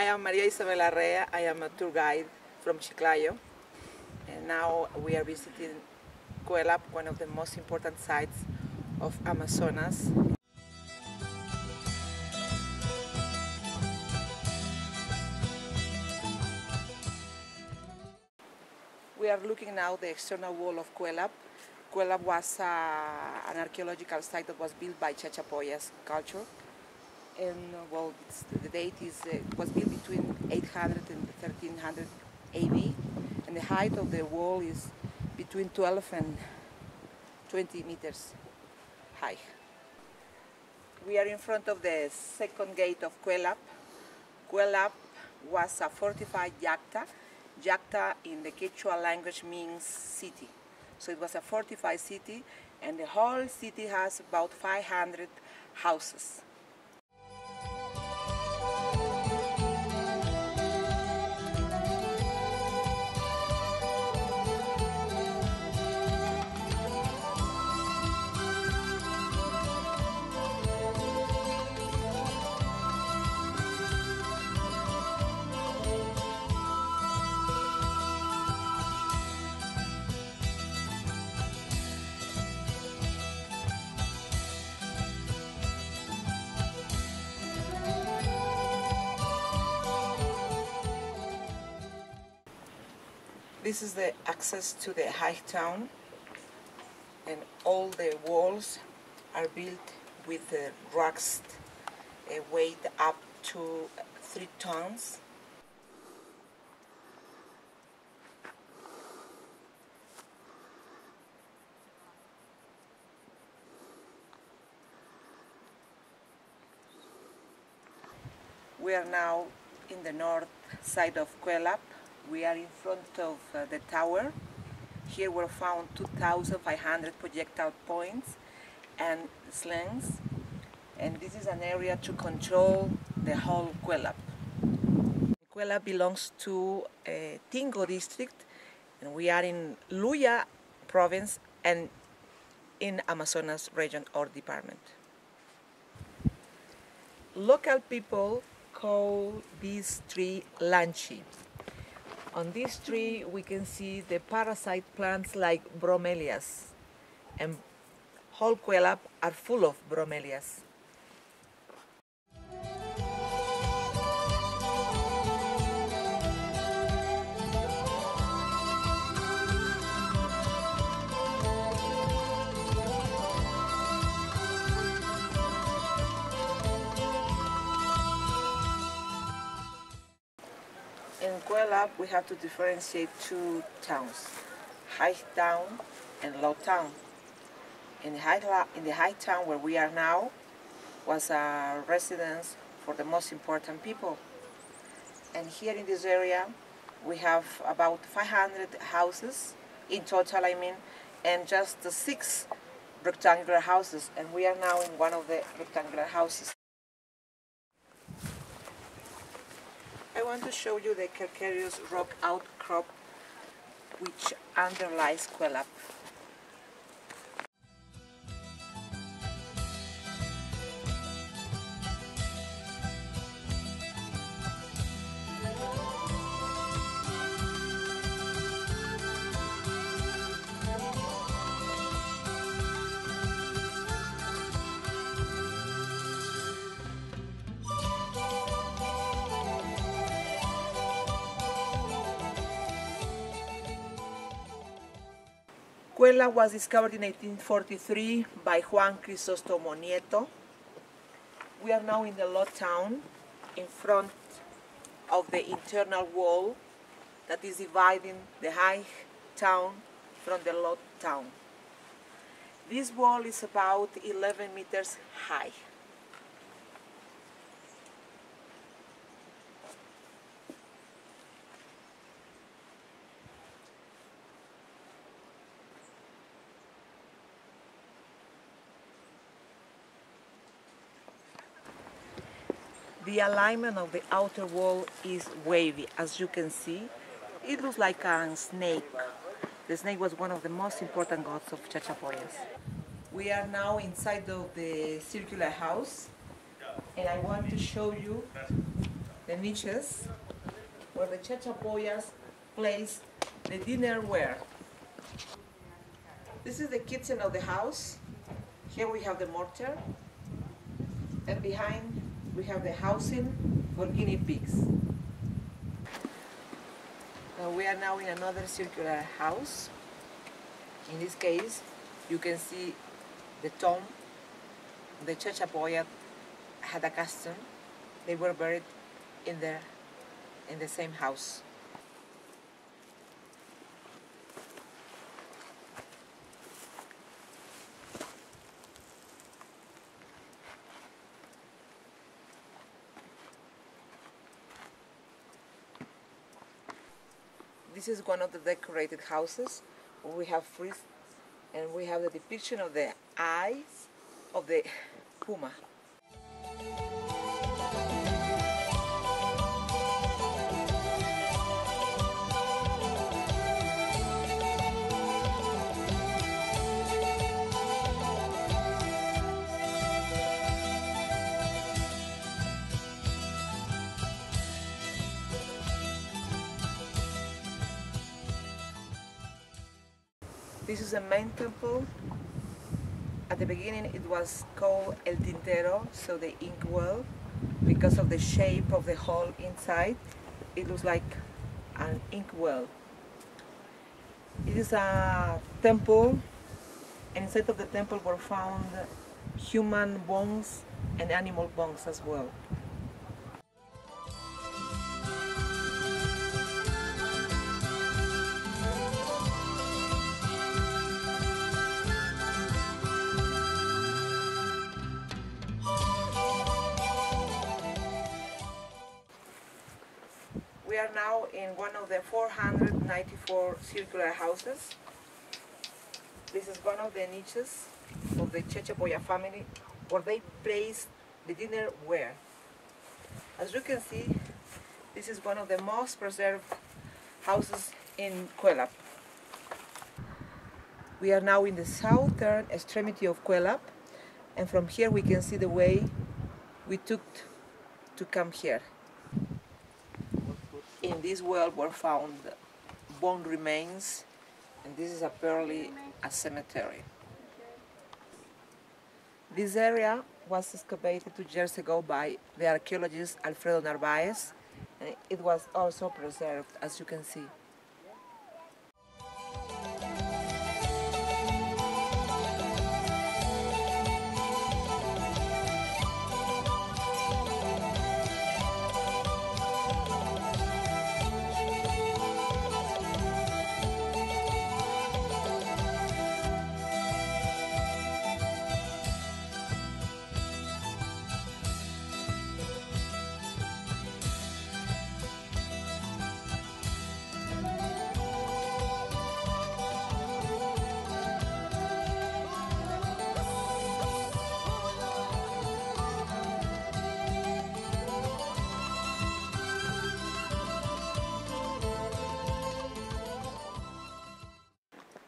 I am Maria Isabel Arrea. I am a tour guide from Chiclayo. And now we are visiting Kuelap, one of the most important sites of Amazonas. We are looking now at the external wall of Kuelap. Kuelap was an archaeological site that was built by Chachapoyas culture. And well, the date is was built between 800 and 1300 AD, and the height of the wall is between 12 and 20 meters high. We are in front of the second gate of Kuelap. Kuelap was a fortified yacta. Yacta in the Quechua language means city. So it was a fortified city, and the whole city has about 500 houses. This is the access to the high town, and all the walls are built with rocks weight up to 3 tons. We are now in the north side of Kuelap. We are in front of the tower. Here were found 2,500 projectile points and slings, and this is an area to control the whole Kuelap. Kuelap belongs to Tingo district, and we are in Luya province and in Amazonas region or department. Local people call this tree lanchi. On this tree we can see the parasite plants like bromelias, and whole Kuelap are full of bromelias. In Kuelap, we have to differentiate 2 towns, high town and low town. In the high town where we are now was a residence for the most important people. And here in this area, we have about 500 houses in total, and just 6 rectangular houses. And we are now in one of the rectangular houses. I want to show you the calcareous rock outcrop which underlies Kuelap. Kuelap was discovered in 1843 by Juan Crisóstomo Nieto. We are now in the low town, in front of the internal wall that is dividing the high town from the low town. This wall is about 11 meters high. The alignment of the outer wall is wavy, as you can see. It looks like a snake. The snake was one of the most important gods of Chachapoyas. We are now inside of the circular house, and I want to show you the niches where the chachapoyas place the dinnerware. This is the kitchen of the house. Here we have the mortar, and behind we have the housing for guinea pigs. We are now in another circular house. In this case, you can see the tomb the chachapoya had a custom. They were buried in the same house. This is one of the decorated houses where we have frieze, and we have the depiction of the eyes of the puma. This is a main temple. At the beginning it was called El Tintero, so the ink well, because of the shape of the hole inside. It looks like an ink well. It is a temple, and inside of the temple were found human bones and animal bones as well. We are now in one of the 494 circular houses. This is one of the niches of the Chachapoya family where they place the dinnerware. As you can see, this is one of the most preserved houses in Kuelap. We are now in the southern extremity of Kuelap, and from here we can see the way we took to come here. In this well were found bone remains, and this is apparently a cemetery. This area was excavated 2 years ago by the archaeologist Alfredo Narvaez, and it was also preserved, as you can see.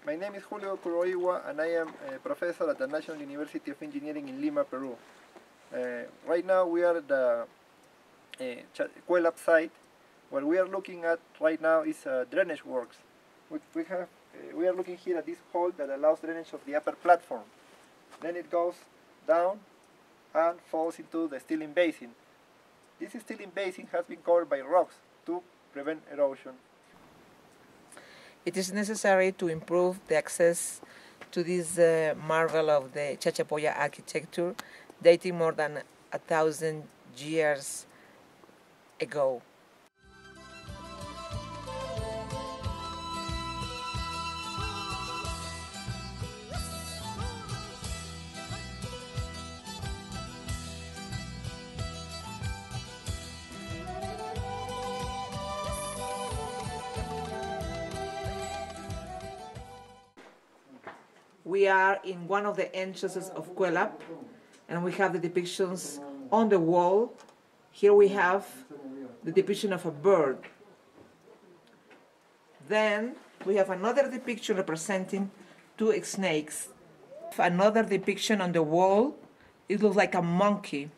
My name is Julio Kuroiwa, and I am a professor at the National University of Engineering in Lima, Peru. Right now we are at the Kuelap site. What we are looking at right now is drainage works. We are looking here at this hole that allows drainage of the upper platform. Then it goes down and falls into the stilling basin. This stilling basin has been covered by rocks to prevent erosion. It is necessary to improve the access to this marvel of the Chachapoya architecture, dating more than 1,000 years ago. We are in one of the entrances of Kuelap, and we have the depictions on the wall. Here we have the depiction of a bird. Then we have another depiction representing 2 snakes. Another depiction on the wall. It looks like a monkey.